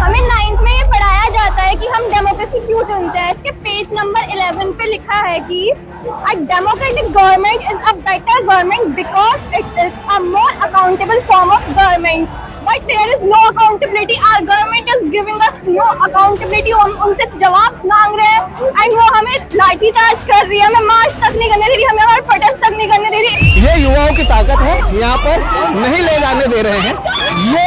हमें 9th में ये पढ़ाया जाता है कि हम डेमोक्रेसी क्यों चुनते हैं। इसके पेज नंबर 11 पे लिखा है कि a democratic government is a better government because it is a more accountable form of government. But there is no accountability. Our government is giving us no accountability. हम उनसे जवाब मांग रहे हैं एंड वो हमें लाठी चार्ज कर रही है, हमें मार्च तक नहीं करने दे रही, हमें हमारे प्रोटेस्ट तक नहीं करने दे रही। ये युवाओं की ताकत है, यहाँ पर नहीं ले जाने दे रहे हैं। ये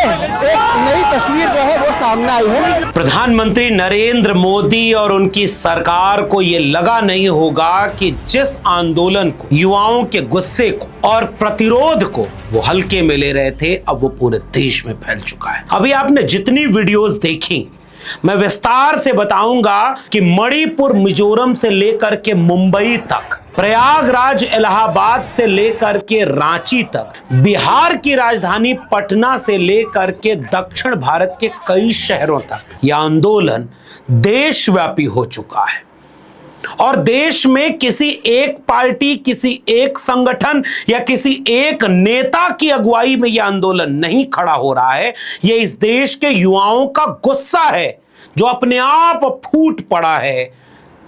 एक नई तस्वीर जो है वो सामने आई है। प्रधानमंत्री नरेंद्र मोदी और उनकी सरकार को ये लगा नहीं होगा कि जिस आंदोलन को, युवाओं के गुस्से को और प्रतिरोध को वो हल्के में ले रहे थे, अब वो पूरे देश में फैल चुका है। अभी आपने जितनी वीडियोस देखी, मैं विस्तार से बताऊंगा कि मणिपुर मिजोरम से लेकर के मुंबई तक, प्रयागराज इलाहाबाद से लेकर के रांची तक, बिहार की राजधानी पटना से लेकर के दक्षिण भारत के कई शहरों तक यह आंदोलन देशव्यापी हो चुका है। और देश में किसी एक पार्टी, किसी एक संगठन या किसी एक नेता की अगुवाई में यह आंदोलन नहीं खड़ा हो रहा है। यह इस देश के युवाओं का गुस्सा है जो अपने आप फूट पड़ा है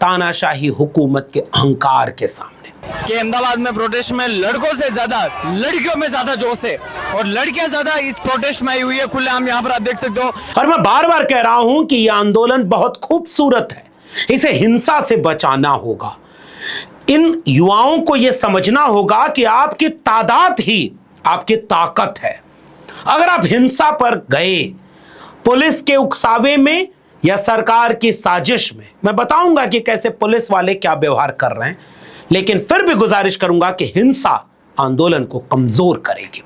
तानाशाही हुकूमत के अहंकार के सामने। कि अहमदाबाद में प्रोटेस्ट में लड़कों से ज्यादा लड़कियों में ज्यादा जोश है और लड़कियां ज्यादा इस प्रोटेस्ट में आई हुई है। खुलेआम यहाँ पर आप देख सकते हो। और मैं बार बार कह रहा हूं कि यह आंदोलन बहुत खूबसूरत है, इसे हिंसा से बचाना होगा। इन युवाओं को यह समझना होगा कि आपकी तादाद ही आपकी ताकत है। अगर आप हिंसा पर गए, पुलिस के उकसावे में या सरकार की साजिश में, मैं बताऊंगा कि कैसे पुलिस वाले क्या व्यवहार कर रहे हैं, लेकिन फिर भी गुजारिश करूंगा कि हिंसा आंदोलन को कमजोर करेगी।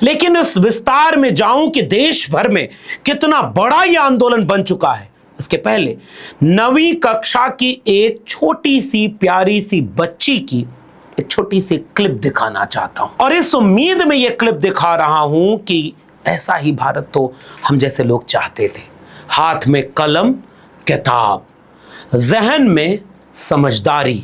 लेकिन इस विस्तार में जाऊं कि देश भर में कितना बड़ा यह आंदोलन बन चुका है, इसके पहले 9वीं कक्षा की एक छोटी सी प्यारी सी बच्ची की एक छोटी सी क्लिप दिखाना चाहता हूं। और इस उम्मीद में यह क्लिप दिखा रहा हूं कि ऐसा ही भारत तो हम जैसे लोग चाहते थे। हाथ में कलम, किताब, जहन में समझदारी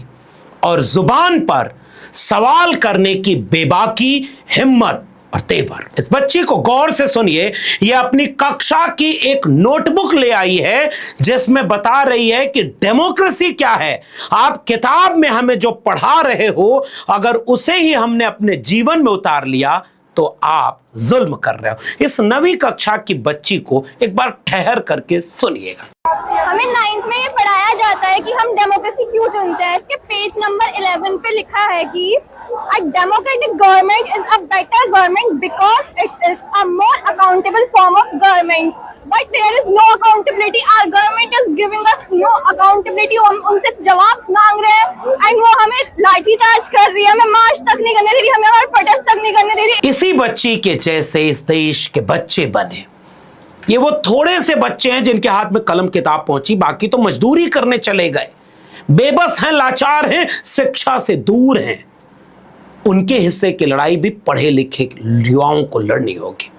और जुबान पर सवाल करने की बेबाकी, हिम्मत और तेवर। इस बच्ची को गौर से सुनिए। यह अपनी कक्षा की एक नोटबुक ले आई है जिसमें बता रही है कि डेमोक्रेसी क्या है। आप किताब में हमें जो पढ़ा रहे हो, अगर उसे ही हमने अपने जीवन में उतार लिया तो आप जुल्म कर रहे हो। इस 9वीं कक्षा की बच्ची को एक बार ठहर करके सुनिएगा। हमें 9th में ये पढ़ाया जाता है कि हम डेमोक्रेसी क्यों चुनते हैं। इसके पेज नंबर 11 पे लिखा है कि a democratic government is a better government because it is a more accountable form of government. But there is no accountability. Our government is giving us no accountability. हम उनसे जवाब मांग रहे हैं एंड वो हमें लाठी चार्ज कर रही है, हमें मार्च तक नहीं करने दे रही, हमें हमारे प्रोटेस्ट तक नहीं करने दे रही। इसी बच्ची के जैसे इस देश के बच्चे बने। ये वो थोड़े से बच्चे हैं जिनके हाथ में कलम किताब पहुंची, बाकी तो मजदूरी करने चले गए, बेबस हैं, लाचार हैं, शिक्षा से दूर हैं। उनके हिस्से की लड़ाई भी पढ़े लिखे युवाओं को लड़नी होगी।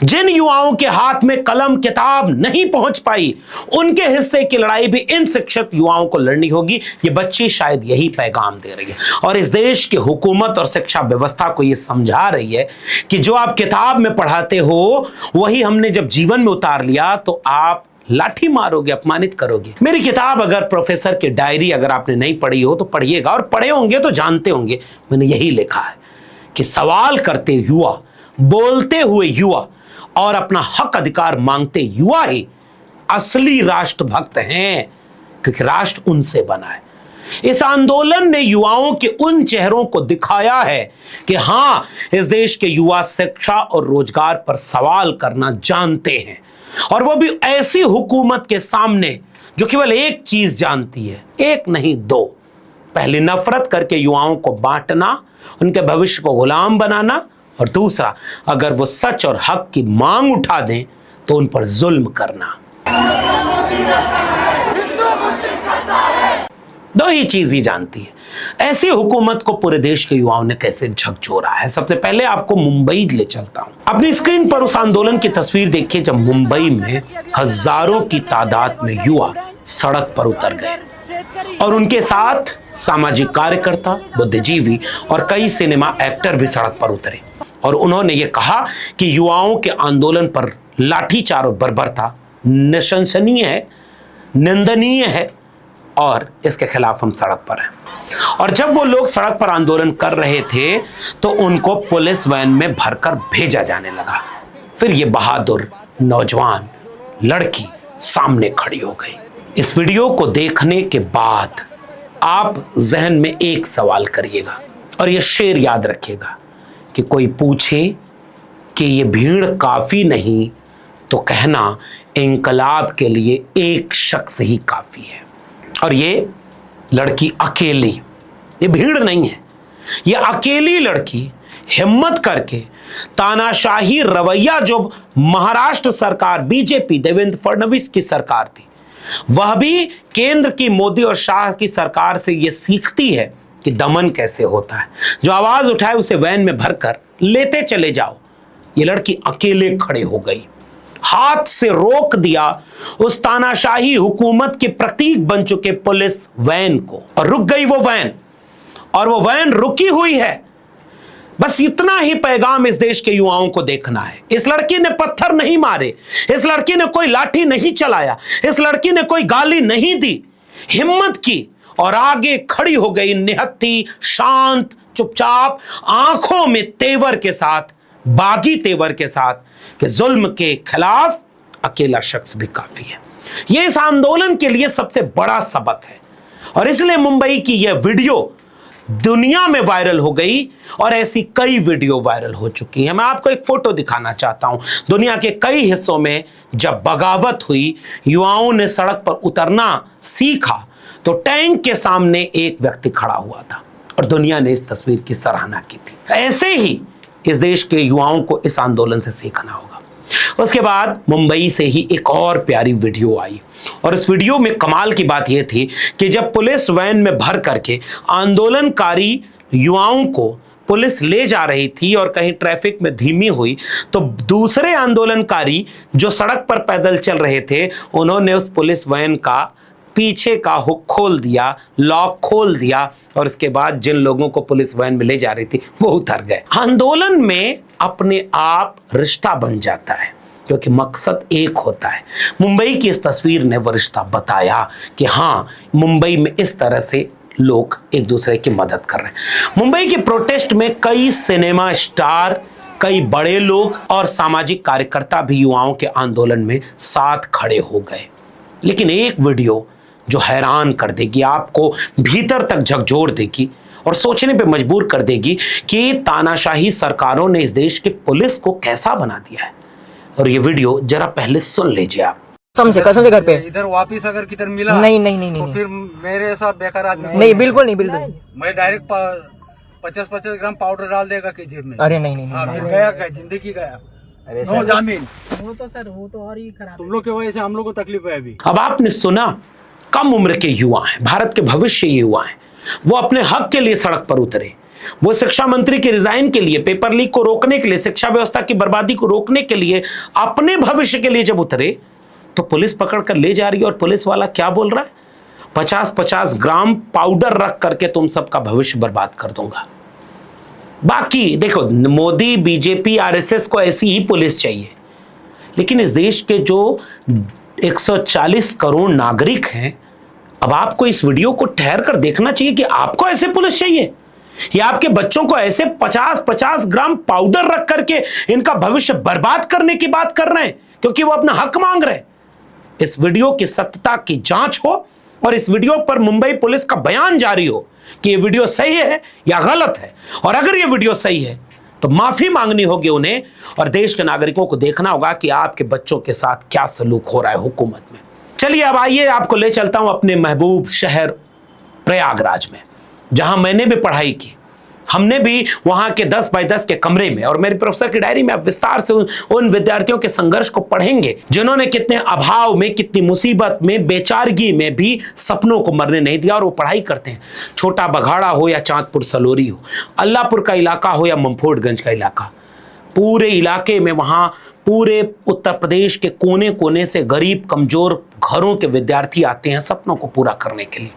जिन युवाओं के हाथ में कलम किताब नहीं पहुंच पाई, उनके हिस्से की लड़ाई भी इन शिक्षित युवाओं को लड़नी होगी। ये बच्ची शायद यही पैगाम दे रही है और इस देश की हुकूमत और शिक्षा व्यवस्था को यह समझा रही है कि जो आप किताब में पढ़ाते हो वही हमने जब जीवन में उतार लिया तो आप लाठी मारोगे, अपमानित करोगे। मेरी किताब अगर प्रोफेसर की डायरी अगर आपने नहीं पढ़ी हो तो पढ़िएगा, और पढ़े होंगे तो जानते होंगे मैंने यही लिखा है कि सवाल करते युवा, बोलते हुए युवा और अपना हक अधिकार मांगते युवा ही असली राष्ट्रभक्त हैं, क्योंकि राष्ट्र उनसे बना है। इस आंदोलन ने युवाओं के उन चेहरों को दिखाया है कि हां, इस देश के युवा शिक्षा और रोजगार पर सवाल करना जानते हैं, और वो भी ऐसी हुकूमत के सामने जो केवल एक चीज जानती है, एक नहीं दो। पहले नफरत करके युवाओं को बांटना, उनके भविष्य को गुलाम बनाना, और दूसरा अगर वो सच और हक की मांग उठा दें तो उन पर जुल्म करना। दो ही चीज ही जानती है। ऐसी हुकूमत को पूरे देश के युवाओं ने कैसे झकझोरा है। सबसे पहले आपको मुंबई ले चलता हूं। अपनी स्क्रीन पर उस आंदोलन की तस्वीर देखिए जब मुंबई में हजारों की तादाद में युवा सड़क पर उतर गए और उनके साथ सामाजिक कार्यकर्ता, बुद्धिजीवी और कई सिनेमा एक्टर भी सड़क पर उतरे और उन्होंने ये कहा कि युवाओं के आंदोलन पर लाठीचार्ज और बर्बरता निशंसनीय है, निंदनीय है और इसके खिलाफ हम सड़क पर हैं। और जब वो लोग सड़क पर आंदोलन कर रहे थे तो उनको पुलिस वैन में भरकर भेजा जाने लगा। फिर ये बहादुर नौजवान लड़की सामने खड़ी हो गई। इस वीडियो को देखने के बाद आप जहन में एक सवाल करिएगा और ये शेर याद रखिएगा कि कोई पूछे कि ये भीड़ काफी नहीं तो कहना इंकलाब के लिए एक शख्स ही काफी है। और ये लड़की अकेली, ये भीड़ नहीं है, ये अकेली लड़की हिम्मत करके तानाशाही रवैया जो महाराष्ट्र सरकार बीजेपी देवेंद्र फडणवीस की सरकार थी, वह भी केंद्र की मोदी और शाह की सरकार से ये सीखती है कि दमन कैसे होता है। जो आवाज उठाए उसे वैन में भरकर लेते चले जाओ। ये लड़की अकेले खड़े हो गई, हाथ से रोक दिया उस तानाशाही हुकूमत के प्रतीक बन चुके पुलिस वैन को और रुक गई वो वैन। और वो वैन रुकी हुई है। बस इतना ही पैगाम इस देश के युवाओं को देखना है। इस लड़की ने पत्थर नहीं मारे, इस लड़की ने कोई लाठी नहीं चलाया, इस लड़की ने कोई गाली नहीं दी, हिम्मत की और आगे खड़ी हो गई निहत्थी, शांत, चुपचाप, आंखों में तेवर के साथ, बागी तेवर के साथ कि जुल्म के खिलाफ अकेला शख्स भी काफी है। यह इस आंदोलन के लिए सबसे बड़ा सबक है और इसलिए मुंबई की यह वीडियो दुनिया में वायरल हो गई और ऐसी कई वीडियो वायरल हो चुकी हैं। मैं आपको एक फोटो दिखाना चाहता हूं। दुनिया के कई हिस्सों में जब बगावत हुई, युवाओं ने सड़क पर उतरना सीखा तो टैंक के सामने एक व्यक्ति खड़ा हुआ था और दुनिया ने इस तस्वीर की सराहना की थी। ऐसे ही इस देश के युवाओं को इस आंदोलन से सीखना होगा। उसके बाद मुंबई से ही एक और प्यारी वीडियो आई और इस वीडियो में कमाल की बात यह थी कि जब पुलिस वैन में भर करके आंदोलनकारी युवाओं को पुलिस ले जा रही थी और कहीं ट्रैफिक में धीमी हुई तो दूसरे आंदोलनकारी जो सड़क पर पैदल चल रहे थे, उन्होंने उस पुलिस वैन का पीछे का हुक खोल दिया, लॉक खोल दिया और उसके बाद जिन लोगों को पुलिस वैन में ले जा रही थी वो उतर गए। आंदोलन में अपने आप रिश्ता बन जाता है क्योंकि मकसद एक होता है। मुंबई की इस तस्वीर ने वो रिश्ता बताया कि हाँ, मुंबई में इस तरह से लोग एक दूसरे की मदद कर रहे हैं। मुंबई के प्रोटेस्ट में कई सिनेमा स्टार, कई बड़े लोग और सामाजिक कार्यकर्ता भी युवाओं के आंदोलन में साथ खड़े हो गए। लेकिन एक वीडियो जो हैरान कर देगी, आपको भीतर तक झकझोर देगी और सोचने पे मजबूर कर देगी कि तानाशाही सरकारों ने इस देश की पुलिस को कैसा बना दिया है। और ये वीडियो जरा पहले सुन लीजिए आप। समझे कसम से घर पे इधर वापिस अगर किधर मिला नहीं नहीं नहीं तो नहीं फिर मेरे साथ बेकार आदमी नहीं बिल्कुल नहीं बिल्कुल नहीं। मैं डायरेक्ट 50-50 ग्राम पाउडर डाल देगा कि जेब में। अरे नहीं नहीं हाँ, नहीं फिर गया क्या, जिंदगी गया। अरे नो जामीन। वो तो और ही खराब। तुम लोग की वजह से हम लोग को तकलीफ है अभी। अब आपने सुना, कम उम्र के युवा हैं, भारत के भविष्य युवा हैं, वो अपने हक के लिए सड़क पर उतरे। वो शिक्षा मंत्री के रिजाइन के लिए, पेपर लीक को रोकने के लिए, शिक्षा व्यवस्था की बर्बादी को रोकने के लिए, अपने भविष्य के लिए जब उतरे तो पुलिस पकड़ कर ले जा रही है और पुलिस वाला क्या बोल रहा है, 50-50 ग्राम पाउडर रख करके तुम सबका भविष्य बर्बाद कर दूंगा। बाकी देखो, मोदी, बीजेपी, आरएसएस को ऐसी ही पुलिस चाहिए, लेकिन इस देश के जो 140 करोड़ नागरिक हैं, अब आपको इस वीडियो को ठहर कर देखना चाहिए कि आपको ऐसे पुलिस चाहिए या आपके बच्चों को ऐसे 50-50 ग्राम पाउडर रख करके इनका भविष्य बर्बाद करने की बात कर रहे हैं क्योंकि वो अपना हक मांग रहे हैं। इस वीडियो की सत्यता की जांच हो और इस वीडियो पर मुंबई पुलिस का बयान जारी हो कि ये वीडियो सही है या गलत है, और अगर ये वीडियो सही है तो माफी मांगनी होगी उन्हें और देश के नागरिकों को देखना होगा कि आपके बच्चों के साथ क्या सलूक हो रहा है हुकूमत में। चलिए अब आइए, आपको ले चलता हूं अपने महबूब शहर प्रयागराज में, जहां मैंने भी पढ़ाई की। हमने भी वहां के 10 बाय 10 के कमरे में, और मेरे प्रोफेसर की डायरी में आप विस्तार से उन विद्यार्थियों के संघर्ष को पढ़ेंगे जिन्होंने कितने अभाव में, कितनी मुसीबत में, बेचारगी में भी सपनों को मरने नहीं दिया और वो पढ़ाई करते हैं। छोटा बघाड़ा हो या चांदपुर सलोरी हो, अल्लाहपुर का इलाका हो या ममफोर्डगंज का इलाका, पूरे इलाके में वहां पूरे उत्तर प्रदेश के कोने कोने से गरीब कमजोर घरों के विद्यार्थी आते हैं सपनों को पूरा करने के लिए।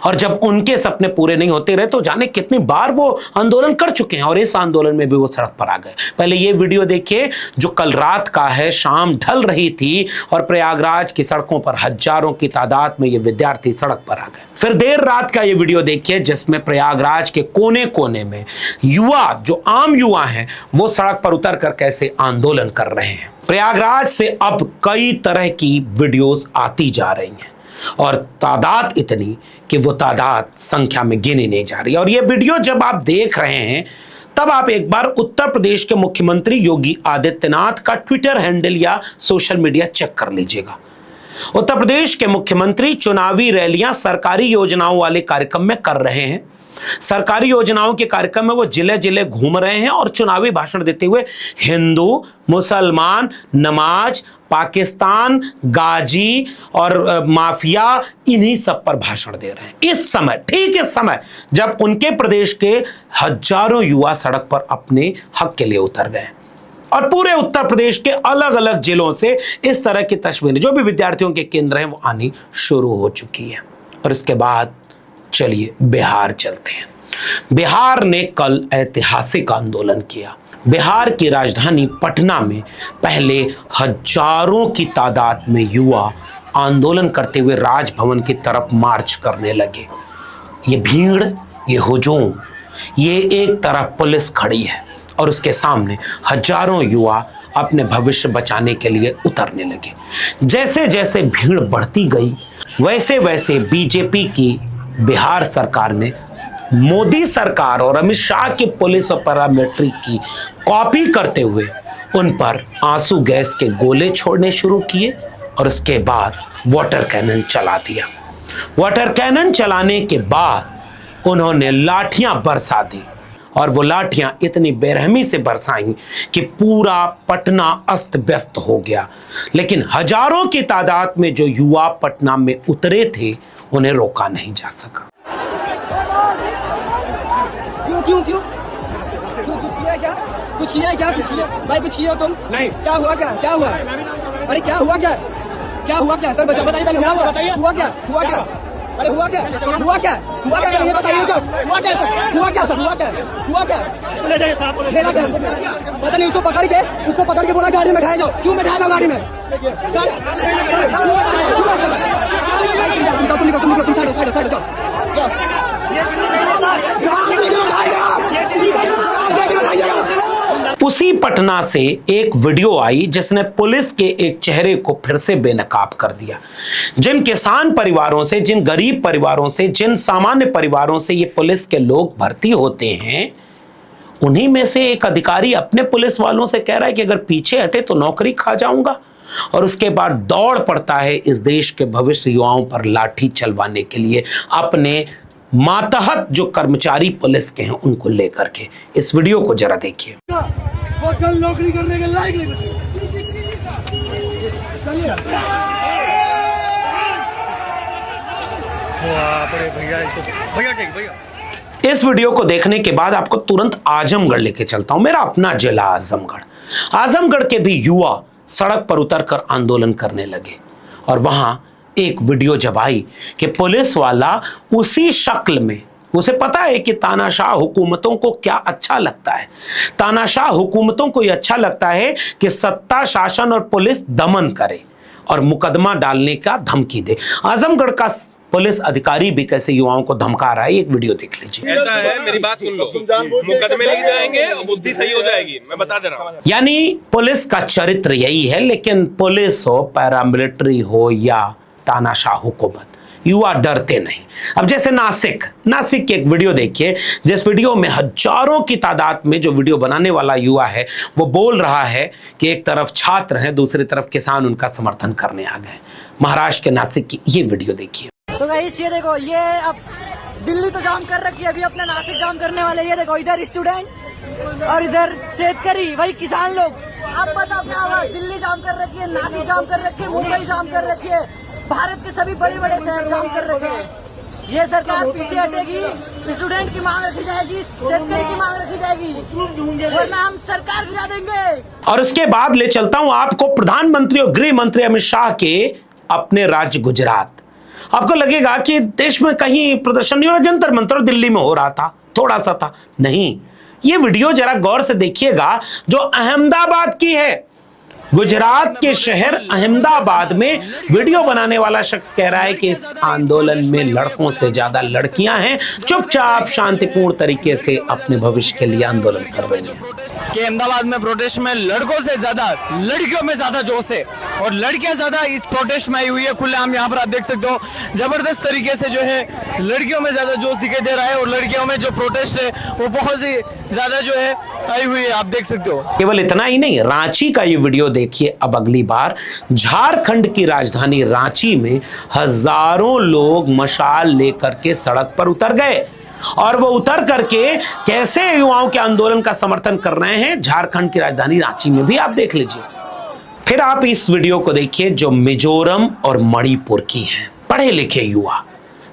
और जब उनके सपने पूरे नहीं होते रहे तो जाने कितनी बार वो आंदोलन कर चुके हैं, और इस आंदोलन में भी वो सड़क पर आ गए। पहले ये वीडियो देखिए जो कल रात का है, शाम ढल रही थी और प्रयागराज की सड़कों पर हजारों की तादाद में ये विद्यार्थी सड़क पर आ गए। फिर देर रात का ये वीडियो देखिए जिसमें प्रयागराज के कोने कोने में युवा, जो आम युवा हैं, वो सड़क पर उतर कर कैसे आंदोलन कर रहे हैं। प्रयागराज से अब कई तरह की वीडियोस आती जा रही हैं और तादाद इतनी कि वो तादाद संख्या में गिनी नहीं जा रही। और ये वीडियो जब आप देख रहे हैं तब आप एक बार उत्तर प्रदेश के मुख्यमंत्री योगी आदित्यनाथ का ट्विटर हैंडल या सोशल मीडिया चेक कर लीजिएगा। उत्तर प्रदेश के मुख्यमंत्री चुनावी रैलियां सरकारी योजनाओं वाले कार्यक्रम में कर रहे हैं। सरकारी योजनाओं के कार्यक्रम में वो जिले जिले घूम रहे हैं और चुनावी भाषण देते हुए हिंदू, मुसलमान, नमाज, पाकिस्तान, गाजी और माफिया, इन्हीं सब पर भाषण दे रहे हैं। इस समय, ठीक इस समय जब उनके प्रदेश के हजारों युवा सड़क पर अपने हक के लिए उतर गए और पूरे उत्तर प्रदेश के अलग अलग जिलों से इस तरह की तस्वीरें, जो भी विद्यार्थियों के केंद्र हैं, वो आनी शुरू हो चुकी है। और इसके बाद चलिए बिहार चलते हैं। बिहार ने कल ऐतिहासिक आंदोलन किया। बिहार की राजधानी पटना में पहले हजारों की तादाद में युवा आंदोलन करते हुए राजभवन की तरफ मार्च करने लगे। ये भीड़, ये हुजूम, ये एक तरफ पुलिस खड़ी है और उसके सामने हजारों युवा अपने भविष्य बचाने के लिए उतरने लगे। जैसे जैसे भीड़ बढ़ती गई वैसे वैसे बीजेपी की बिहार सरकार ने मोदी सरकार और अमित शाह की पुलिस और पैरामिलिट्री की कॉपी करते हुए उन पर आंसू गैस के गोले छोड़ने शुरू किए और उसके बाद वाटर कैनन चला दिया। वाटर कैनन चलाने के बाद उन्होंने लाठियां बरसा दी और वो लाठियां इतनी बेरहमी से बरसाई कि पूरा पटना अस्त व्यस्त हो गया। लेकिन हजारों की तादाद में जो युवा पटना में उतरे थे उन्हें रोका नहीं जा सका। क्यों कुछ किया भाई, कुछ किया तुम? नहीं। क्या हुआ? अरे क्या हुआ सर, बताइए पहले। हुआ क्या? अरे हुआ क्या ये बताइए। हुआ क्या? पता नहीं, उसको पकड़ के बोला गाड़ी में बैठाया जाओ। क्यों बैठाया जाओ गाड़ी में? तुम साइड जाओ। उसी पटना से एक वीडियो आई जिसने पुलिस के एक चेहरे को फिर से बेनकाब कर दिया। जिन किसान परिवारों से, जिन गरीब परिवारों से, जिन सामान्य परिवारों से ये पुलिस के लोग भर्ती होते हैं, उन्हीं में से एक अधिकारी अपने पुलिस वालों से कह रहा है कि अगर पीछे हटे तो नौकरी खा जाऊंगा। और उसके बाद दौड़ पड़ता है इस देश के भविष्य युवाओं पर लाठी चलवाने के लिए, अपने मातहत जो कर्मचारी पुलिस के हैं उनको लेकर के। इस वीडियो को जरा देखिए। वो कल नौकरी करने के लायक नहीं बचे। भैया इस वीडियो को देखने के बाद आपको तुरंत आजमगढ़ लेके चलता हूं, मेरा अपना जिला आजमगढ़। आजमगढ़ के भी युवा सड़क पर उतरकर आंदोलन करने लगे और वहां एक वीडियो जब आई कि पुलिस वाला उसी शक्ल में, उसे पता है कि तानाशाह हुकूमतों को क्या अच्छा लगता है। तानाशाह हुकूमतों को यह अच्छा लगता है कि सत्ता, शासन और पुलिस दमन करे और मुकदमा डालने का धमकी दे। आजमगढ़ का पुलिस अधिकारी भी कैसे युवाओं को धमका रहा है, एक वीडियो देख लीजिए। ऐसा है, मेरी बात सुन लो, मुकदमे ले जाएंगे और बुद्धि सही हो जाएगी, मैं बता दे रहा हूँ। यानी पुलिस का चरित्र यही है, लेकिन पुलिस हो, पैरामिलिट्री हो या तानाशाह हुकूमत, युवा डरते नहीं। अब जैसे नासिक की एक वीडियो देखिए, जिस वीडियो में हजारों की तादाद में जो वीडियो बनाने वाला युवा है वो बोल रहा है कि एक तरफ छात्र हैं, दूसरी तरफ किसान उनका समर्थन करने आ गए। महाराष्ट्र के नासिक की ये वीडियो देखिए। तो गाइस ये देखो, ये अब दिल्ली तो जाम कर रखी है, अभी अपने नासिक जाम करने वाले। ये देखो, इधर स्टूडेंट और इधर शेतकरी, वही किसान लोग। आप बताओ क्या हुआ? दिल्ली जाम कर रखी है, नासिक जाम कर रखी है, मुंबई जाम कर रखी है, भारत के सभी बड़े बड़े शहर जाम कर रखे हैं। ये सरकार पीछे हटेगी, स्टूडेंट की मांग रखी जाएगी, शेतकरी की मांग रखी जाएगी, वरना हम सरकार गिरा देंगे। और उसके बाद ले चलता हूं आपको प्रधानमंत्री और गृह मंत्री अमित शाह के अपने राज्य गुजरात। आपको लगेगा कि देश में कहीं प्रदर्शन नहीं हो रहा, जंतर मंतर दिल्ली में हो रहा था, थोड़ा सा था। नहीं, ये वीडियो जरा गौर से देखिएगा जो अहमदाबाद की है। गुजरात के शहर अहमदाबाद में वीडियो बनाने वाला शख्स कह रहा है कि इस आंदोलन में लड़कों से ज्यादा लड़कियां हैं, चुपचाप शांतिपूर्ण तरीके से अपने भविष्य के लिए आंदोलन कर रही हैं। कि अहमदाबाद में प्रोटेस्ट में लड़कों से ज्यादा लड़कियों में ज्यादा जोश है और लड़कियां ज्यादा इस प्रोटेस्ट में आई हुई है। खुलेआम यहाँ पर आप देख सकते हो जबरदस्त तरीके से जो है लड़कियों में ज्यादा जोश दिखाई दे रहा है और लड़कियों में जो प्रोटेस्ट है वो बहुत ही ज्यादा जो है आई हुई है, आप देख सकते हो। केवल इतना ही नहीं, रांची का ये वीडियो देखिए अब अगली बार। झारखंड की राजधानी रांची में हजारों लोग मशाल लेकर के सड़क पर उतर गए और वो उतर करके कैसे युवाओं के आंदोलन का समर्थन कर रहे हैं झारखंड की राजधानी रांची में भी आप देख लीजिए। फिर आप इस वीडियो को देखिए जो मिजोरम और मणिपुर की है। पढ़े लिखे युवा,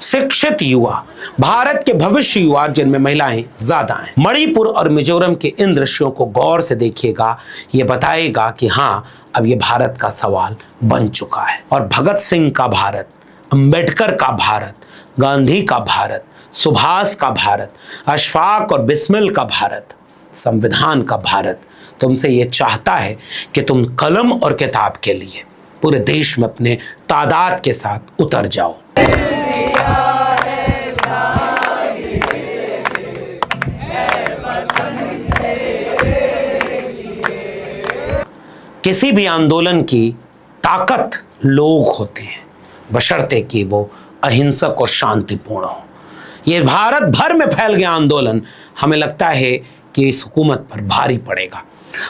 शिक्षित युवा, भारत के भविष्य युवा जिनमें महिलाएं ज्यादा हैं। मणिपुर और मिजोरम के इन दृश्यों को गौर से देखिएगा, ये बताएगा कि हाँ, अब ये भारत का सवाल बन चुका है। और भगत सिंह का भारत, अंबेडकर का भारत, गांधी का भारत, सुभाष का भारत, अशफाक और बिस्मिल का भारत, संविधान का भारत तुमसे ये चाहता है कि तुम कलम और किताब के लिए पूरे देश में अपने तादाद के साथ उतर जाओ। किसी भी आंदोलन की ताकत लोग होते हैं, बशर्ते कि वो अहिंसक और शांतिपूर्ण हो। ये भारत भर में फैल गया आंदोलन हमें लगता है कि इस हुकूमत पर भारी पड़ेगा।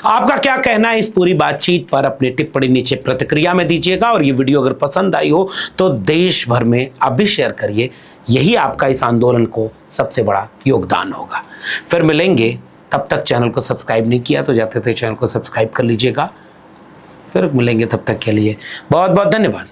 आपका क्या कहना है इस पूरी बातचीत पर? अपनी टिप्पणी नीचे प्रतिक्रिया में दीजिएगा और ये वीडियो अगर पसंद आई हो तो देश भर में आप भी शेयर करिए। यही आपका इस आंदोलन को सबसे बड़ा योगदान होगा। फिर मिलेंगे, तब तक चैनल को सब्सक्राइब नहीं किया तो जाते थे चैनल को सब्सक्राइब कर लीजिएगा। फिर मिलेंगे, तब तक के लिए बहुत बहुत धन्यवाद।